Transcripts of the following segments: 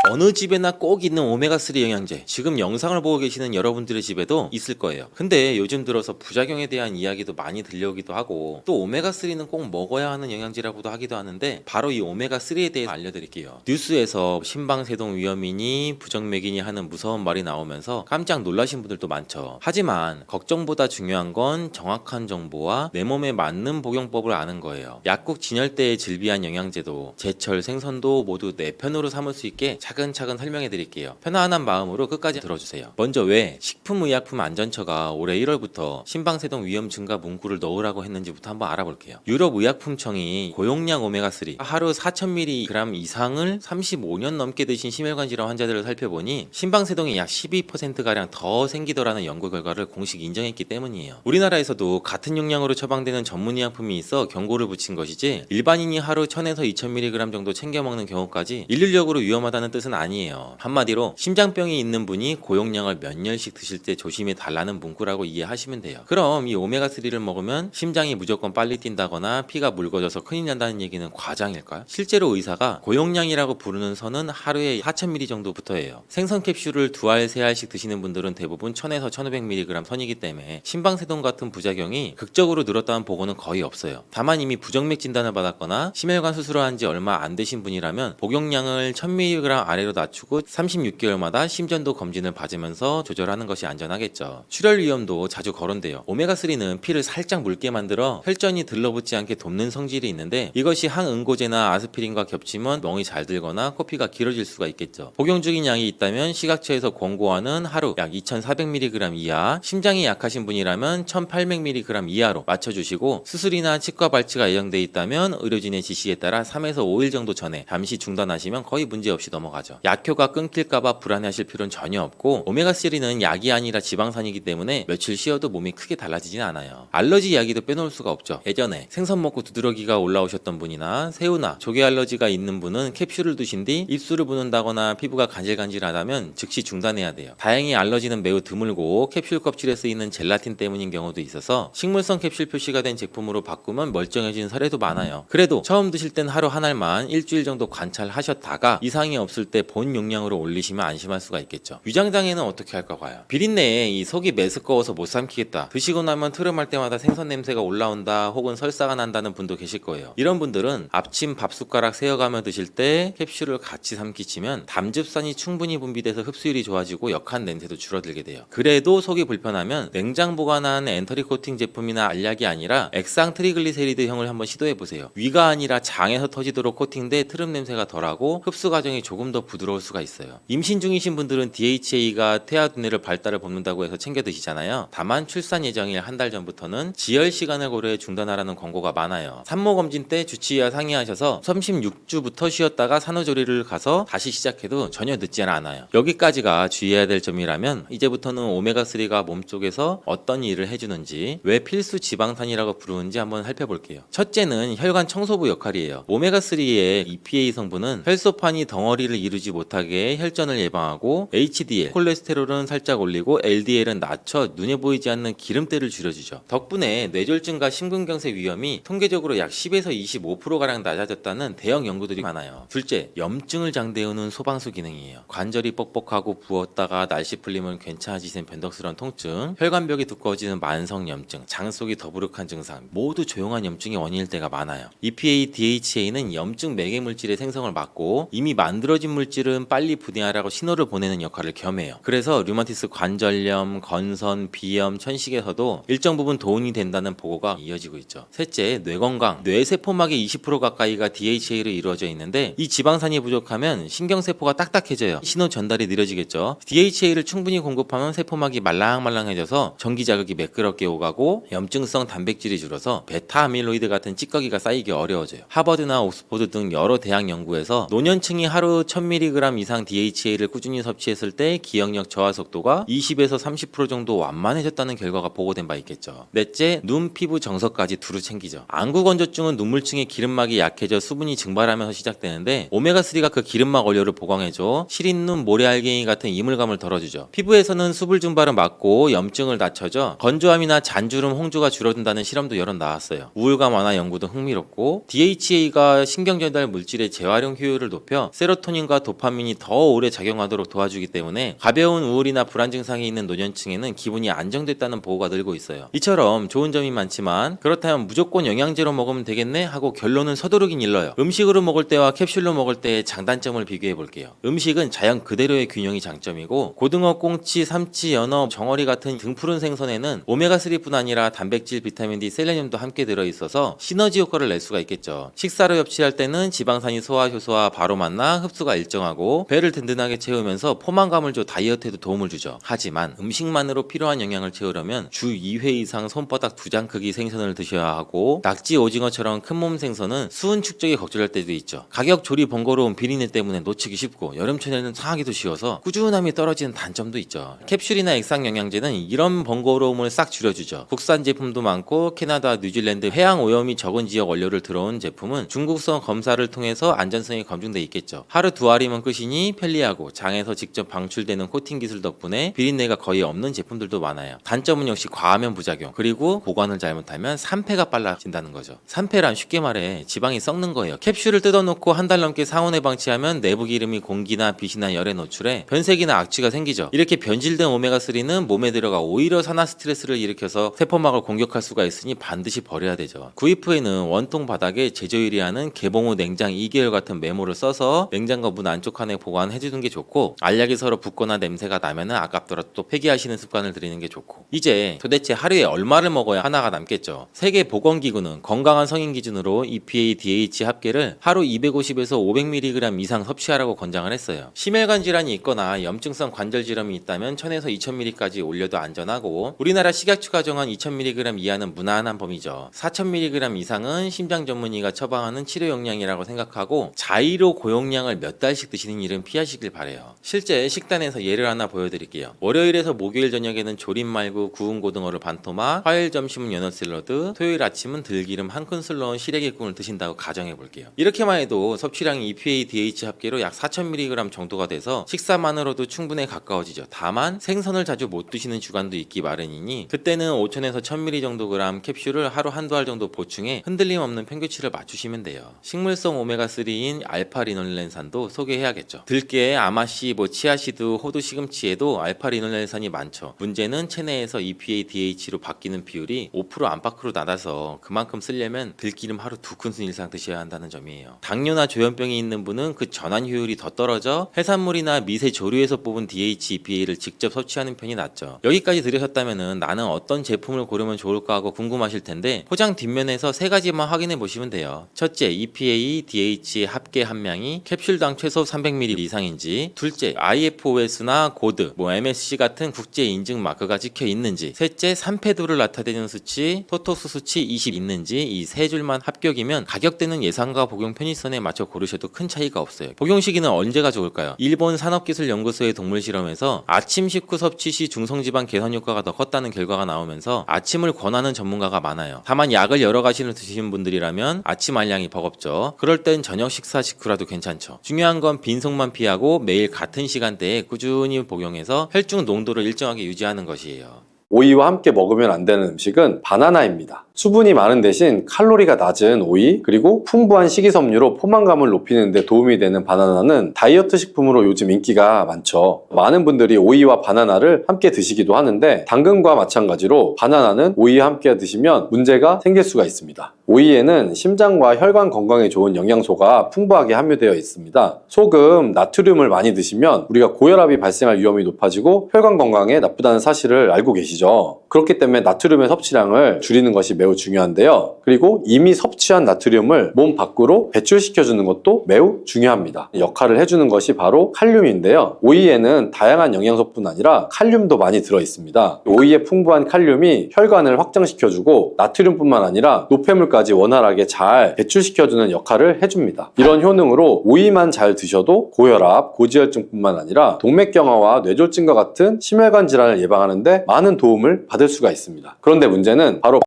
어느 집에나 꼭 있는 오메가3 영양제, 지금 영상을 보고 계시는 여러분들의 집에도 있을 거예요. 근데 요즘 들어서 부작용에 대한 이야기도 많이 들려오기도 하고, 또 오메가3는 꼭 먹어야 하는 영양제라고도 하기도 하는데, 바로 이 오메가3에 대해서 알려드릴게요. 뉴스에서 심방세동 위험이니 부정맥이니 하는 무서운 말이 나오면서 깜짝 놀라신 분들도 많죠. 하지만 걱정보다 중요한 건 정확한 정보와 내 몸에 맞는 복용법을 아는 거예요. 약국 진열대에 질비한 영양제도 제철 생선도 모두 내 편으로 삼을 수 있게 차근차근 설명해 드릴게요. 편안한 마음으로 끝까지 들어주세요. 먼저 왜 식품의약품안전처가 올해 1월부터 심방세동 위험 증가 문구를 넣으라고 했는지부터 한번 알아볼게요. 유럽의약품청이 고용량 오메가3 하루 4000mg 이상을 35년 넘게 드신 심혈관 질환 환자들을 살펴보니 심방세동이 약 12%가량 더 생기더라는 연구 결과를 공식 인정했기 때문이에요. 우리나라에서도 같은 용량으로 처방되는 전문의약품이 있어 경고를 붙인 것이지, 일반인이 하루 1000에서 2000mg 정도 챙겨 먹는 경우까지 일률적으로 위험하다는 뜻은 아니에요. 한마디로 심장병이 있는 분이 고용량을 몇 년씩 드실 때 조심해 달라는 문구라고 이해하시면 돼요. 그럼 이 오메가3를 먹으면 심장이 무조건 빨리 뛴다거나 피가 묽어져서 큰일 난다는 얘기는 과장일까요? 실제로 의사가 고용량이라고 부르는 선은 하루에 4000mg 정도부터예요. 생선 캡슐을 2알, 3알씩 드시는 분들은 대부분 1000에서 1500mg 선이기 때문에 심방세동 같은 부작용이 극적으로 늘었다는 보고는 거의 없어요. 다만 이미 부정맥 진단을 받았거나 심혈관 수술을 한 지 얼마 안 되신 분이라면 복용량을 1000mg 아래로 낮추고 36개월마다 심전도 검진을 받으면서 조절하는 것이 안전하겠죠. 출혈 위험도 자주 거론돼요. 오메가3는 피를 살짝 묽게 만들어 혈전이 들러붙지 않게 돕는 성질이 있는데, 이것이 항응고제나 아스피린과 겹치면 멍이 잘 들거나 코피가 길어질 수가 있겠죠. 복용 중인 양이 있다면 시각처에서 권고하는 하루 약 2400mg 이하, 심장이 약하신 분이라면 1800mg 이하로 맞춰주시고, 수술이나 치과 발치가 예정돼 있다면 의료진의 지시에 따라 3에서 5일 정도 전에 잠시 중단하시면 거의 문제없이 넘어가죠. 약효가 끊길까봐 불안해하실 필요는 전혀 없고, 오메가3는 약이 아니라 지방산이기 때문에 며칠 쉬어도 몸이 크게 달라지진 않아요. 알러지 이야기도 빼놓을 수가 없죠. 예전에 생선 먹고 두드러기가 올라오셨던 분이나 새우나 조개 알러지가 있는 분은 캡슐을 드신 뒤 입술을 붓는다거나 피부가 간질간질하다면 즉시 중단해야 돼요. 다행히 알러지는 매우 드물고 캡슐 껍질에 쓰이는 젤라틴 때문인 경우도 있어서 식물성 캡슐 표시가 된 제품으로 바꾸면 멀쩡해지는 사례도 많아요. 그래도 처음 드실 땐 하루 한 알만 일주일 정도 관찰하셨다가 이상이 없을 때 본 용량으로 올리시면 안심할 수가 있겠죠. 위장장애는 어떻게 할까 봐요. 비린내에 이 속이 메스꺼워서 못 삼키겠다, 드시고 나면 트름할 때마다 생선 냄새가 올라온다, 혹은 설사가 난다는 분도 계실 거예요. 이런 분들은 앞침 밥숟가락 세어가며 드실 때 캡슐을 같이 삼키시면 담즙산이 충분히 분비돼서 흡수율이 좋아지고 역한 냄새도 줄어들게 돼요. 그래도 속이 불편하면 냉장 보관한 엔터리 코팅 제품이나 알약이 아니라 액상 트리글리세리드형을 한번 시도해보세요. 위가 아니라 장에서 터지도록 코팅돼 트름 냄새가 덜하고 흡수 과정이 조금 더 부드러울 수가 있어요. 임신 중이신 분들은 DHA가 태아 두뇌를 발달을 돕는다고 해서 챙겨 드시잖아요. 다만 출산 예정일 한 달 전부터는 지혈 시간을 고려해 중단하라는 권고가 많아요. 산모 검진 때 주치의와 상의하셔서 36주부터 쉬었다가 산후조리를 가서 다시 시작해도 전혀 늦지는 않아요. 여기까지가 주의해야 될 점이라면, 이제부터는 오메가3가 몸속에서 어떤 일을 해주는지, 왜 필수 지방산이라고 부르는지 한번 살펴볼게요. 첫째는 혈관 청소부 역할이에요. 오메가3의 EPA 성분은 혈소판이 덩어리를 이루지 못하게 혈전을 예방하고, HDL, 콜레스테롤은 살짝 올리고 LDL은 낮춰 눈에 보이지 않는 기름때를 줄여주죠. 덕분에 뇌졸중과 심근경색 위험이 통계적으로 약 10에서 25%가량 낮아졌다는 대형 연구들이 많아요. 둘째, 염증을 장대우는 소방수 기능이에요. 관절이 뻑뻑하고 부었다가 날씨 풀리면 괜찮아지는 변덕스러운 통증, 혈관벽이 두꺼워지는 만성 염증, 장 속이 더부룩한 증상, 모두 조용한 염증이 원인일 때가 많아요. EPA, DHA는 염증 매개 물질의 생성을 막고, 이미 만들어진 물질은 빨리 분해하라고 신호를 보내는 역할을 겸해요. 그래서 류마티스 관절염, 건선, 비염, 천식에서도 일정 부분 도움이 된다는 보고가 이어지고 있죠. 셋째, 뇌건강. 뇌세포막의 20% 가까이가 DHA로 이루어져 있는데, 이 지방산이 부족하면 신경세포가 딱딱해져요. 신호 전달이 느려지겠죠. DHA를 충분히 공급하면 세포막이 말랑말랑해져서 전기자극이 매끄럽게 오가고 염증성 단백질이 줄어서 베타 아밀로이드 같은 찌꺼기가 쌓이기 어려워져요. 하버드나 옥스포드 등 여러 대학 연구에서 노년층이 하루 1000mg 이상 DHA를 꾸준히 섭취했을 때 기억력 저하 속도가 20에서 30% 정도 완만해졌다는 결과가 보고된 바 있겠죠. 넷째, 눈, 피부, 정서까지 두루 챙기죠. 안구건조증은 눈물층의 기름막이 약해져 수분이 증발하면서 시작되는데, 오메가3가 그 기름막 원료를 보강해줘 시린눈, 모래알갱이 같은 이물감을 덜어주죠. 피부에서는 수분 증발을 막고 염증을 낮춰줘 건조함이나 잔주름, 홍조가 줄어든다는 실험도 여러 나왔어요. 우울감 완화 연구도 흥미롭고, DHA가 신경전달 물질의 재활용 효율을 높여 세로토닌과 세로토닌과 도파민이 더 오래 작용하도록 도와주기 때문에 가벼운 우울이나 불안 증상이 있는 노년층에는 기분이 안정됐다는 보고가 늘고 있어요. 이처럼 좋은 점이 많지만 그렇다면 무조건 영양제로 먹으면 되겠네 하고 결론은 서두르긴 일러요. 음식으로 먹을 때와 캡슐로 먹을 때의 장단점을 비교해 볼게요. 음식은 자연 그대로의 균형이 장점이고 고등어, 꽁치, 삼치, 연어, 정어리 같은 등푸른 생선에는 오메가3뿐 아니라 단백질, 비타민 D, 셀레늄도 함께 들어있어서 시너지 효과를 낼 수가 있겠죠. 식사로 섭취할 때는 지방산이 소화 효소와 바로 만나 흡수가 일정하고 배를 든든하게 채우면서 포만감을 줘 다이어트에도 도움을 주죠. 하지만 음식만으로 필요한 영양을 채우려면 주 2회 이상 손바닥 2장 크기 생선을 드셔야 하고 낙지, 오징어처럼 큰 몸 생선은 수은 축적이 걱정할 때도 있죠. 가격 조리 번거로운 비린내 때문에 놓치기 쉽고 여름철에는 상하기도 쉬워서 꾸준함이 떨어지는 단점도 있죠. 캡슐이나 액상 영양제는 이런 번거로움을 싹 줄여주죠. 국산 제품도 많고 캐나다, 뉴질랜드 해양 오염이 적은 지역 원료를 들어온 제품은 중국성 검사를 통해서 안전성이 검증돼 있겠죠. 하루 두 알이면 끝이니 편리하고 장에서 직접 방출되는 코팅 기술 덕분에 비린내가 거의 없는 제품들도 많아요. 단점은 역시 과하면 부작용, 그리고 보관을 잘못하면 산패가 빨라진다는 거죠. 산패란 쉽게 말해 지방이 썩는 거예요. 캡슐을 뜯어놓고 한 달 넘게 상온에 방치하면 내부 기름이 공기나 빛이나 열에 노출해 변색이나 악취가 생기죠. 이렇게 변질된 오메가3는 몸에 들어가 오히려 산화 스트레스를 일으켜서 세포막을 공격할 수가 있으니 반드시 버려야 되죠. 구입 후에는 원통 바닥에 제조일이하는 개봉 후 냉장 2개월 같은 메모를 써서 냉장고 문 안쪽 칸에 보관해주는 게 좋고, 알약이 서로 붙거나 냄새가 나면은 아깝더라도 또 폐기하시는 습관을 들이는 게 좋고. 이제 도대체 하루에 얼마를 먹어야 하나가 남겠죠. 세계보건기구는 건강한 성인 기준으로 EPA, DH 합계를 하루 250에서 500mg 이상 섭취하라고 권장을 했어요. 심혈관 질환이 있거나 염증성 관절 질환이 있다면 1000에서 2000mg까지 올려도 안전하고, 우리나라 식약처가 정한 2000mg 이하는 무난한 범위죠. 4000mg 이상은 심장 전문의가 처방하는 치료 용량이라고 생각하고 자의로 고용량을 몇 달씩 드시는 일은 피하시길 바래요. 실제 식단에서 예를 하나 보여드릴게요. 월요일에서 목요일 저녁에는 조림 말고 구운 고등어를 반토막, 화요일 점심은 연어 샐러드, 토요일 아침은 들기름 한 큰술 넣은 시래기국을 드신다고 가정해볼게요. 이렇게만 해도 섭취량이 EPA, DH 합계로 약 4000mg 정도가 돼서 식사만으로도 충분에 가까워지죠. 다만 생선을 자주 못 드시는 주간도 있기 마련이니 그때는 5000에서 1000mg 정도 그램 캡슐을 하루 한두 알 정도 보충해 흔들림 없는 평균치를 맞추시면 돼요. 식물성 오메가3인 알파리놀렌산도 소개해야겠죠. 들깨, 아마씨, 치아시드, 호두, 시금치에도 알파리놀렌산이 많죠. 문제는 체내에서 EPA, DH로 바뀌는 비율이 5% 안팎으로 낮아서 그만큼 쓰려면 들기름 하루 2큰술 이상 드셔야 한다는 점이에요. 당뇨나 조현병이 있는 분은 그 전환 효율이 더 떨어져 해산물이나 미세 조류에서 뽑은 DH, EPA를 직접 섭취하는 편이 낫죠. 여기까지 들으셨다면 나는 어떤 제품을 고르면 좋을까 하고 궁금하실 텐데, 포장 뒷면에서 세 가지만 확인해 보시면 돼요. 첫째, EPA, DH 합계 함량이 캡슐당 최소 300ml 이상인지, 둘째, IFOS나 고드, MSC 같은 국제 인증 마크가 찍혀 있는지, 셋째, 산패도를 나타내는 수치, 토토스 수치 20 있는지, 이 세 줄만 합격이면 가격대는 예상과 복용 편의성에 맞춰 고르셔도 큰 차이가 없어요. 복용 시기는 언제가 좋을까요? 일본 산업기술연구소의 동물 실험에서 아침 식후 섭취 시 중성지방 개선 효과가 더 컸다는 결과가 나오면서 아침을 권하는 전문가가 많아요. 다만 약을 여러 가지를 드시는 분들이라면 아침 알량이 버겁죠. 그럴 땐 저녁 식사 직후라도 괜찮죠. 중요한 건 빈속만 피하고 매일 같은 시간대에 꾸준히 복용해서 혈중 농도를 일정하게 유지하는 것이에요. 오이와 함께 먹으면 안 되는 음식은 바나나입니다. 수분이 많은 대신 칼로리가 낮은 오이, 그리고 풍부한 식이섬유로 포만감을 높이는 데 도움이 되는 바나나는 다이어트 식품으로 요즘 인기가 많죠. 많은 분들이 오이와 바나나를 함께 드시기도 하는데, 당근과 마찬가지로 바나나는 오이와 함께 드시면 문제가 생길 수가 있습니다. 오이에는 심장과 혈관 건강에 좋은 영양소가 풍부하게 함유되어 있습니다. 소금, 나트륨을 많이 드시면 우리가 고혈압이 발생할 위험이 높아지고 혈관 건강에 나쁘다는 사실을 알고 계시죠. 그렇기 때문에 나트륨의 섭취량을 줄이는 것이 매우 중요한데요. 그리고 이미 섭취한 나트륨을 몸 밖으로 배출시켜주는 것도 매우 중요합니다. 역할을 해주는 것이 바로 칼륨인데요. 오이에는 다양한 영양소뿐 아니라 칼륨도 많이 들어있습니다. 오이의 풍부한 칼륨이 혈관을 확장시켜주고 나트륨뿐만 아니라 노폐물까지 원활하게 잘 배출시켜주는 역할을 해줍니다. 이런 효능으로 오이만 잘 드셔도 고혈압, 고지혈증뿐만 아니라 동맥경화와 뇌졸중과 같은 심혈관 질환을 예방하는 데 많은 도움을 받을 수가 있습니다. 그런데 문제는 바로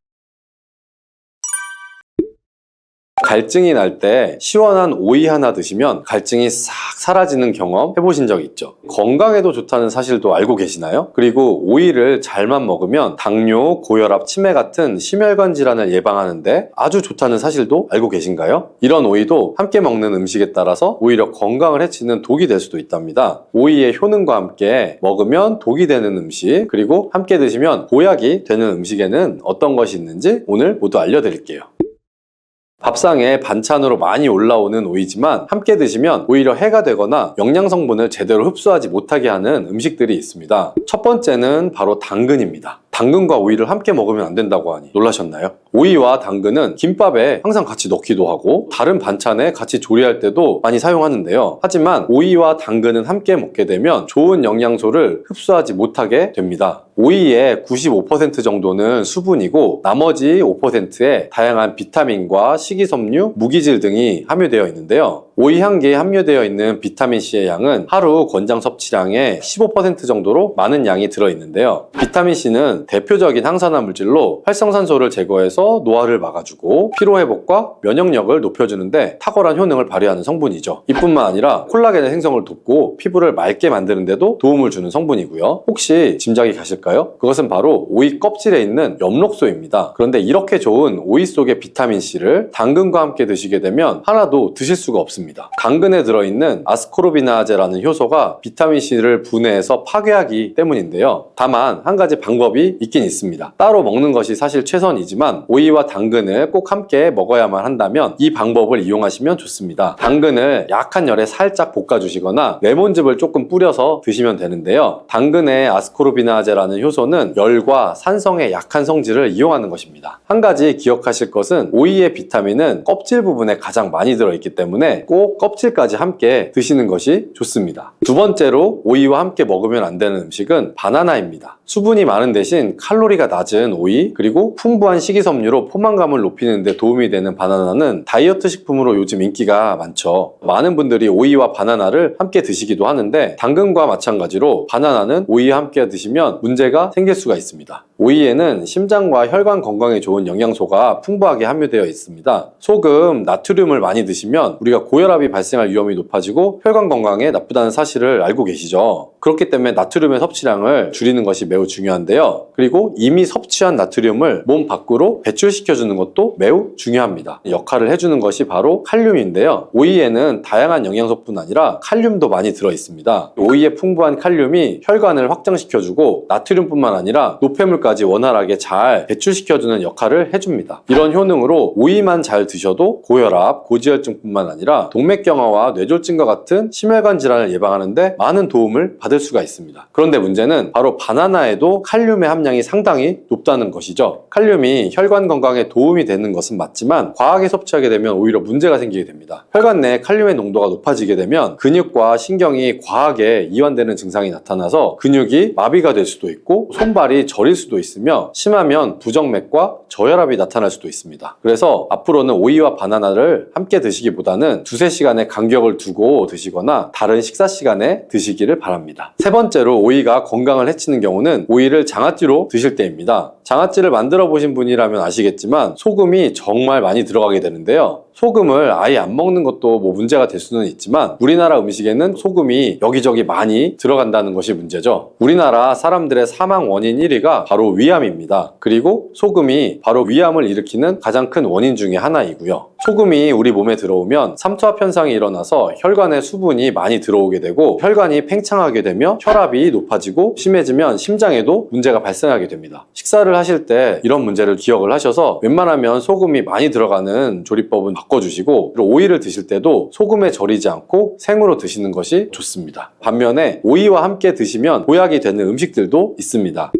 갈증이 날 때 시원한 오이 하나 드시면 갈증이 싹 사라지는 경험 해보신 적 있죠? 건강에도 좋다는 사실도 알고 계시나요? 그리고 오이를 잘만 먹으면 당뇨, 고혈압, 치매 같은 심혈관 질환을 예방하는데 아주 좋다는 사실도 알고 계신가요? 이런 오이도 함께 먹는 음식에 따라서 오히려 건강을 해치는 독이 될 수도 있답니다. 오이의 효능과 함께 먹으면 독이 되는 음식, 그리고 함께 드시면 보약이 되는 음식에는 어떤 것이 있는지 오늘 모두 알려드릴게요. 밥상에 반찬으로 많이 올라오는 오이지만 함께 드시면 오히려 해가 되거나 영양 성분을 제대로 흡수하지 못하게 하는 음식들이 있습니다. 첫 번째는 바로 당근입니다. 당근과 오이를 함께 먹으면 안 된다고 하니 놀라셨나요? 오이와 당근은 김밥에 항상 같이 넣기도 하고 다른 반찬에 같이 조리할 때도 많이 사용하는데요. 하지만 오이와 당근은 함께 먹게 되면 좋은 영양소를 흡수하지 못하게 됩니다. 오이의 95% 정도는 수분이고 나머지 5%에 다양한 비타민과 식이섬유, 무기질 등이 함유되어 있는데요. 오이 한 개에 함유되어 있는 비타민C의 양은 하루 권장 섭취량의 15% 정도로 많은 양이 들어있는데요. 비타민C는 대표적인 항산화 물질로 활성산소를 제거해서 노화를 막아주고 피로회복과 면역력을 높여주는데 탁월한 효능을 발휘하는 성분이죠. 이뿐만 아니라 콜라겐의 생성을 돕고 피부를 맑게 만드는 데도 도움을 주는 성분이고요. 혹시 짐작이 가실까요? 그것은 바로 오이 껍질에 있는 엽록소입니다. 그런데 이렇게 좋은 오이 속의 비타민C를 당근과 함께 드시게 되면 하나도 드실 수가 없습니다. 당근에 들어있는 아스코르비나제라는 효소가 비타민C를 분해해서 파괴하기 때문인데요. 다만 한 가지 방법이 있긴 있습니다. 따로 먹는 것이 사실 최선이지만 오이와 당근을 꼭 함께 먹어야만 한다면 이 방법을 이용하시면 좋습니다. 당근을 약한 열에 살짝 볶아주시거나 레몬즙을 조금 뿌려서 드시면 되는데요. 당근의 아스코르비나제라는 효소는 열과 산성의 약한 성질을 이용하는 것입니다. 한 가지 기억하실 것은 오이의 비타민은 껍질 부분에 가장 많이 들어있기 때문에 꼭 껍질까지 함께 드시는 것이 좋습니다. 두 번째로 오이와 함께 먹으면 안 되는 음식은 바나나입니다. 수분이 많은 대신 칼로리가 낮은 오이, 그리고 풍부한 식이섬유로 포만감을 높이는 데 도움이 되는 바나나는 다이어트 식품으로 요즘 인기가 많죠. 많은 분들이 오이와 바나나를 함께 드시기도 하는데 당근과 마찬가지로 바나나는 오이와 함께 드시면 문제가 생길 수가 있습니다. 오이에는 심장과 혈관 건강에 좋은 영양소가 풍부하게 함유되어 있습니다. 소금, 나트륨을 많이 드시면 우리가 고혈압이 발생할 위험이 높아지고 혈관 건강에 나쁘다는 사실을 알고 계시죠. 그렇기 때문에 나트륨의 섭취량을 줄이는 것이 매우 중요한데요. 그리고 이미 섭취한 나트륨을 몸 밖으로 배출시켜주는 것도 매우 중요합니다. 역할을 해주는 것이 바로 칼륨인데요. 오이에는 다양한 영양소뿐 아니라 칼륨도 많이 들어있습니다. 오이의 풍부한 칼륨이 혈관을 확장시켜주고 나트륨뿐만 아니라 노폐물까지 원활하게 잘 배출시켜주는 역할을 해줍니다. 이런 효능으로 오이만 잘 드셔도 고혈압, 고지혈증뿐만 아니라 동맥경화와 뇌졸중과 같은 심혈관 질환을 예방하는데 많은 도움을 받을 수가 있습니다. 그런데 문제는 바로 바나나에도 칼륨의 함량이 상당히 높다는 것이죠. 칼륨이 혈관 건강에 도움이 되는 것은 맞지만 과하게 섭취하게 되면 오히려 문제가 생기게 됩니다. 혈관 내 칼륨의 농도가 높아지게 되면 근육과 신경이 과하게 이완되는 증상이 나타나서 근육이 마비가 될 수도 있고 손발이 저릴 수도 있으며 심하면 부정맥과 저혈압이 나타날 수도 있습니다. 그래서 앞으로는 오이와 바나나를 함께 드시기보다는 두세 시간의 간격을 두고 드시거나 다른 식사 시간에 드시기를 바랍니다. 세 번째로 오이가 건강을 해치는 경우는 오이를 장아찌로 드실 때입니다. 장아찌를 만들어 보신 분이라면 아시겠지만 소금이 정말 많이 들어가게 되는데요. 소금을 아예 안 먹는 것도 문제가 될 수는 있지만 우리나라 음식에는 소금이 여기저기 많이 들어간다는 것이 문제죠. 우리나라 사람들의 사망 원인 1위가 바로 위암입니다. 그리고 소금이 바로 위암을 일으키는 가장 큰 원인 중에 하나이고요. 소금이 우리 몸에 들어오면 삼투압 현상이 일어나서 혈관에 수분이 많이 들어오게 되고 혈관이 팽창하게 되며 혈압이 높아지고 심해지면 심장에도 문제가 발생하게 됩니다. 식사를 하실 때 이런 문제를 기억을 하셔서 웬만하면 소금이 많이 들어가는 조리법은 바꿔주시고 오이를 드실 때도 소금에 절이지 않고 생으로 드시는 것이 좋습니다. 반면에 오이와 함께 드시면 보약이 되는 음식들도 있습니다.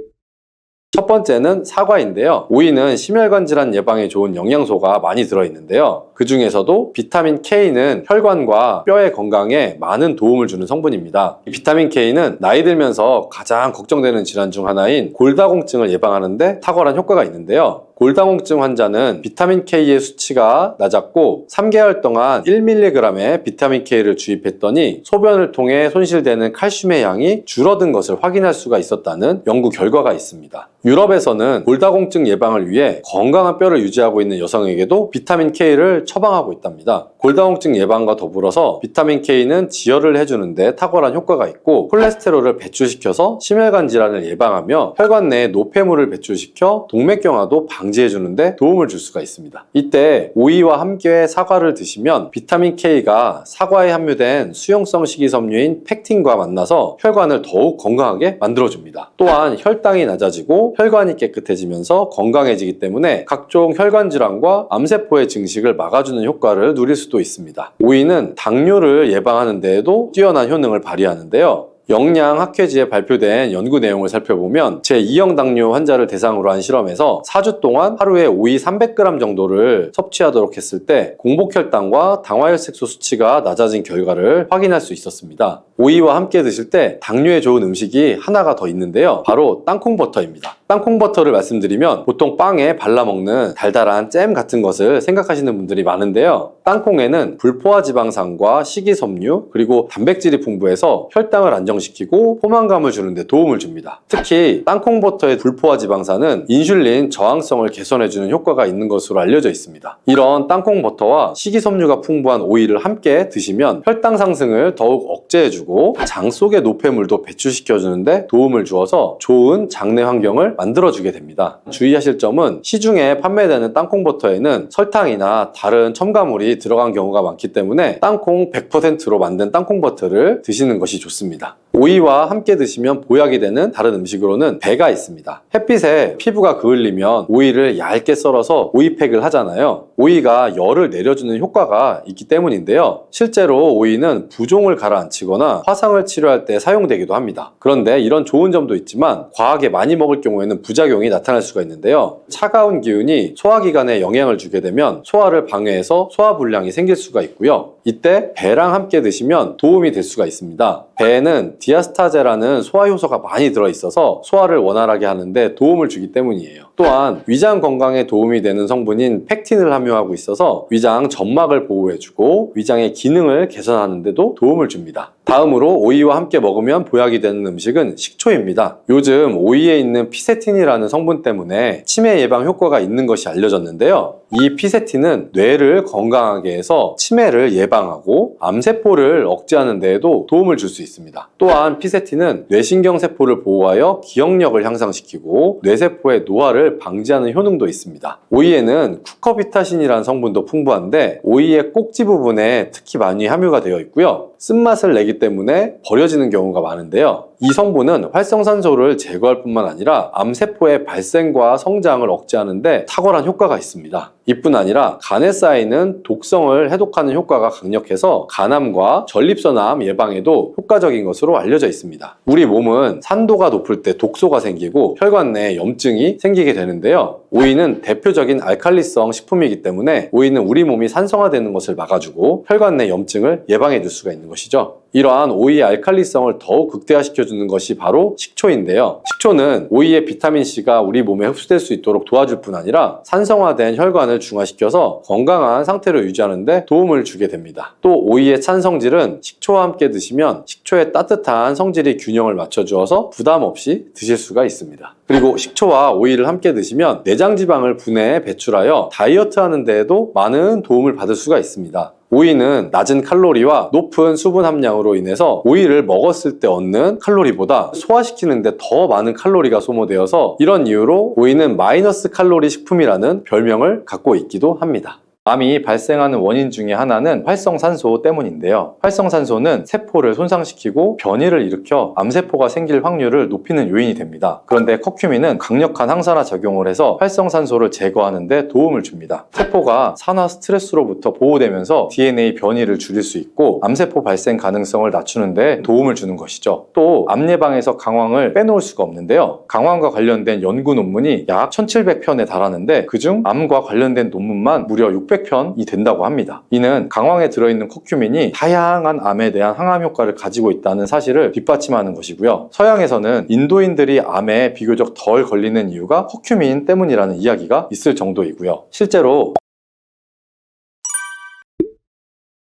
첫 번째는 사과인데요. 오이는 심혈관 질환 예방에 좋은 영양소가 많이 들어있는데요. 그 중에서도 비타민 K는 혈관과 뼈의 건강에 많은 도움을 주는 성분입니다. 이 비타민 K는 나이 들면서 가장 걱정되는 질환 중 하나인 골다공증을 예방하는데 탁월한 효과가 있는데요. 골다공증 환자는 비타민 K의 수치가 낮았고 3개월 동안 1mg의 비타민 K를 주입했더니 소변을 통해 손실되는 칼슘의 양이 줄어든 것을 확인할 수가 있었다는 연구 결과가 있습니다. 유럽에서는 골다공증 예방을 위해 건강한 뼈를 유지하고 있는 여성에게도 비타민 K를 처방하고 있답니다. 골다공증 예방과 더불어서 비타민 K는 지혈을 해주는데 탁월한 효과가 있고 콜레스테롤을 배출시켜서 심혈관 질환을 예방하며 혈관 내에 노폐물을 배출시켜 동맥경화도 방지해주는데 도움을 줄 수가 있습니다. 이때 오이와 함께 사과를 드시면 비타민 K가 사과에 함유된 수용성 식이섬유인 팩틴과 만나서 혈관을 더욱 건강하게 만들어줍니다. 또한 혈당이 낮아지고 혈관이 깨끗해지면서 건강해지기 때문에 각종 혈관 질환과 암세포의 증식을 막아주는 효과를 누릴 수도 있습니다. 오이는 당뇨를 예방하는 데에도 뛰어난 효능을 발휘하는데요. 영양학회지에 발표된 연구 내용을 살펴보면 제2형 당뇨 환자를 대상으로 한 실험에서 4주 동안 하루에 오이 300g 정도를 섭취하도록 했을 때 공복혈당과 당화혈색소 수치가 낮아진 결과를 확인할 수 있었습니다. 오이와 함께 드실 때 당뇨에 좋은 음식이 하나가 더 있는데요. 바로 땅콩버터입니다. 땅콩버터를 말씀드리면 보통 빵에 발라먹는 달달한 잼 같은 것을 생각하시는 분들이 많은데요. 땅콩에는 불포화 지방산과 식이섬유 그리고 단백질이 풍부해서 혈당을 안정시키고 포만감을 주는데 도움을 줍니다. 특히 땅콩버터의 불포화 지방산은 인슐린 저항성을 개선해주는 효과가 있는 것으로 알려져 있습니다. 이런 땅콩버터와 식이섬유가 풍부한 오이를 함께 드시면 혈당 상승을 더욱 억제해주고 장 속의 노폐물도 배출시켜주는데 도움을 주어서 좋은 장내 환경을 만들어주게 됩니다. 주의하실 점은 시중에 판매되는 땅콩버터에는 설탕이나 다른 첨가물이 들어간 경우가 많기 때문에 땅콩 100%로 만든 땅콩버터를 드시는 것이 좋습니다. 오이와 함께 드시면 보약이 되는 다른 음식으로는 배가 있습니다. 햇빛에 피부가 그을리면 오이를 얇게 썰어서 오이팩을 하잖아요. 오이가 열을 내려주는 효과가 있기 때문인데요. 실제로 오이는 부종을 가라앉히거나 화상을 치료할 때 사용되기도 합니다. 그런데 이런 좋은 점도 있지만 과하게 많이 먹을 경우에는 부작용이 나타날 수가 있는데요. 차가운 기운이 소화기관에 영향을 주게 되면 소화를 방해해서 소화불량이 생길 수가 있고요. 이때 배랑 함께 드시면 도움이 될 수가 있습니다. 배에는 디아스타제라는 소화 효소가 많이 들어있어서 소화를 원활하게 하는데 도움을 주기 때문이에요. 또한 위장 건강에 도움이 되는 성분인 팩틴을 함유하고 있어서 위장 점막을 보호해주고 위장의 기능을 개선하는 데도 도움을 줍니다. 다음으로 오이와 함께 먹으면 보약이 되는 음식은 식초입니다. 요즘 오이에 있는 피세틴이라는 성분 때문에 치매 예방 효과가 있는 것이 알려졌는데요. 이 피세틴은 뇌를 건강하게 해서 치매를 예방하고 암세포를 억제하는 데에도 도움을 줄 수 있습니다. 또한 피세틴은 뇌신경세포를 보호하여 기억력을 향상시키고 뇌세포의 노화를 방지하는 효능도 있습니다. 오이에는 쿠커비타신이라는 성분도 풍부한데 오이의 꼭지 부분에 특히 많이 함유가 되어 있고요. 쓴맛을 내기 때문에 버려지는 경우가 많은데요. 이 성분은 활성산소를 제거할 뿐만 아니라 암세포의 발생과 성장을 억제하는데 탁월한 효과가 있습니다. 이뿐 아니라 간에 쌓이는 독성을 해독하는 효과가 강력해서 간암과 전립선암 예방에도 효과적인 것으로 알려져 있습니다. 우리 몸은 산도가 높을 때 독소가 생기고 혈관 내에 염증이 생기게 되는데요. 오이는 대표적인 알칼리성 식품이기 때문에 오이는 우리 몸이 산성화되는 것을 막아주고 혈관 내 염증을 예방해 줄 수가 있는 것이죠. 이러한 오이의 알칼리성을 더욱 극대화시켜주는 것이 바로 식초인데요. 식초는 오이의 비타민C가 우리 몸에 흡수될 수 있도록 도와줄 뿐 아니라 산성화된 혈관을 중화시켜서 건강한 상태로 유지하는 데 도움을 주게 됩니다. 또 오이의 찬 성질은 식초와 함께 드시면 식초의 따뜻한 성질이 균형을 맞춰주어서 부담 없이 드실 수가 있습니다. 그리고 식초와 오이를 함께 드시면 내장지방을 분해해 배출하여 다이어트 하는 데에도 많은 도움을 받을 수가 있습니다. 오이는 낮은 칼로리와 높은 수분 함량으로 인해서 오이를 먹었을 때 얻는 칼로리보다 소화시키는데 더 많은 칼로리가 소모되어서 이런 이유로 오이는 마이너스 칼로리 식품이라는 별명을 갖고 있기도 합니다. 암이 발생하는 원인 중에 하나는 활성산소 때문인데요. 활성산소는 세포를 손상시키고 변이를 일으켜 암세포가 생길 확률을 높이는 요인이 됩니다. 그런데 커큐민은 강력한 항산화 작용을 해서 활성산소를 제거하는 데 도움을 줍니다. 세포가 산화 스트레스로부터 보호되면서 DNA 변이를 줄일 수 있고 암세포 발생 가능성을 낮추는 데 도움을 주는 것이죠. 또 암 예방에서 강황을 빼놓을 수가 없는데요. 강황과 관련된 연구 논문이 약 1700편에 달하는데 그중 암과 관련된 논문만 무려 600 수백 편이 된다고 합니다. 이는 강황에 들어있는 커큐민이 다양한 암에 대한 항암 효과를 가지고 있다는 사실을 뒷받침하는 것이고요. 서양에서는 인도인들이 암에 비교적 덜 걸리는 이유가 커큐민 때문이라는 이야기가 있을 정도이고요. 실제로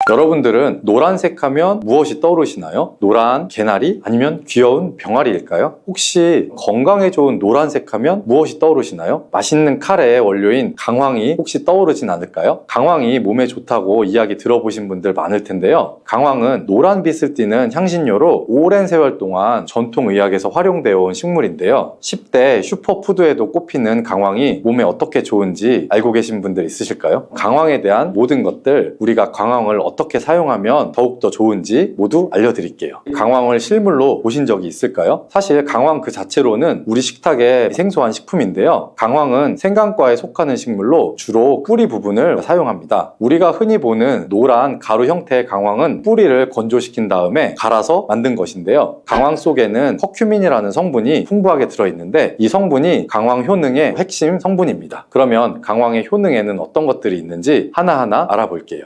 여러분들은 노란색 하면 무엇이 떠오르시나요? 노란 개나리? 아니면 귀여운 병아리일까요? 혹시 건강에 좋은 노란색 하면 무엇이 떠오르시나요? 맛있는 카레의 원료인 강황이 혹시 떠오르진 않을까요? 강황이 몸에 좋다고 이야기 들어보신 분들 많을 텐데요. 강황은 노란빛을 띠는 향신료로 오랜 세월 동안 전통의학에서 활용되어 온 식물인데요. 10대 슈퍼푸드에도 꼽히는 강황이 몸에 어떻게 좋은지 알고 계신 분들 있으실까요? 강황에 대한 모든 것들, 우리가 강황을 어떻게 사용하면 더욱더 좋은지 모두 알려드릴게요. 강황을 실물로 보신 적이 있을까요? 사실 강황 그 자체로는 우리 식탁에 생소한 식품인데요. 강황은 생강과에 속하는 식물로 주로 뿌리 부분을 사용합니다. 우리가 흔히 보는 노란 가루 형태의 강황은 뿌리를 건조시킨 다음에 갈아서 만든 것인데요. 강황 속에는 커큐민이라는 성분이 풍부하게 들어있는데 이 성분이 강황 효능의 핵심 성분입니다. 그러면 강황의 효능에는 어떤 것들이 있는지 하나하나 알아볼게요.